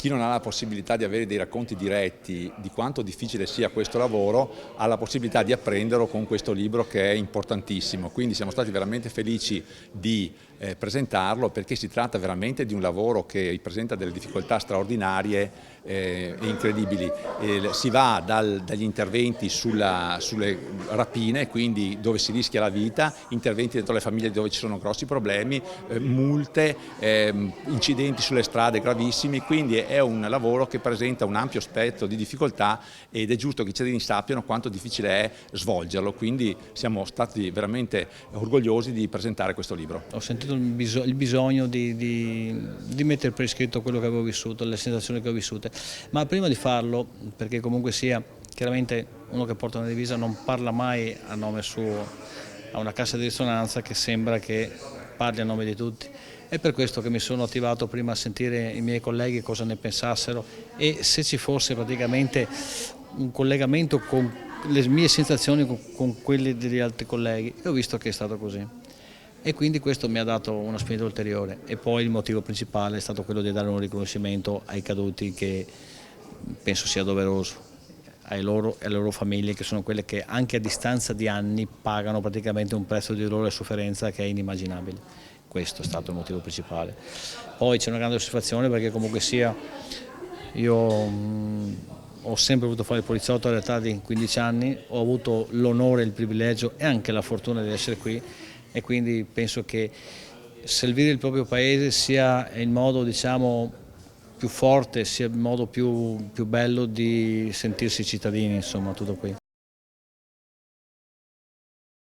chi non ha la possibilità di avere dei racconti diretti di quanto difficile sia questo lavoro ha la possibilità di apprenderlo con questo libro che è importantissimo. Quindi siamo stati veramente felici di presentarlo, perché si tratta veramente di un lavoro che presenta delle difficoltà straordinarie e incredibili. Si va dagli interventi sulle rapine, quindi dove si rischia la vita, interventi dentro le famiglie dove ci sono grossi problemi, multe, incidenti sulle strade gravissimi, quindi è un lavoro che presenta un ampio spettro di difficoltà ed è giusto che i cittadini sappiano quanto difficile è svolgerlo, quindi siamo stati veramente orgogliosi di presentare questo libro. Ho sentito il bisogno di mettere per iscritto quello che avevo vissuto, le sensazioni che ho vissute, ma prima di farlo, perché comunque sia, chiaramente uno che porta una divisa non parla mai a nome suo, ha una cassa di risonanza che sembra che parli a nome di tutti. È per questo che mi sono attivato prima a sentire i miei colleghi cosa ne pensassero e se ci fosse praticamente un collegamento con le mie sensazioni con quelle degli altri colleghi, e ho visto che è stato così. E quindi questo mi ha dato una spinta ulteriore, e poi il motivo principale è stato quello di dare un riconoscimento ai caduti, che penso sia doveroso, ai loro e alle loro famiglie, che sono quelle che anche a distanza di anni pagano praticamente un prezzo di dolore e sofferenza che è inimmaginabile. Questo è stato il motivo principale. Poi c'è una grande soddisfazione perché comunque sia, io ho sempre voluto fare il poliziotto all'età di 15 anni, ho avuto l'onore, il privilegio e anche la fortuna di essere qui, e quindi penso che servire il proprio paese sia il modo, diciamo, più forte, sia il modo più bello di sentirsi cittadini, insomma, tutto qui.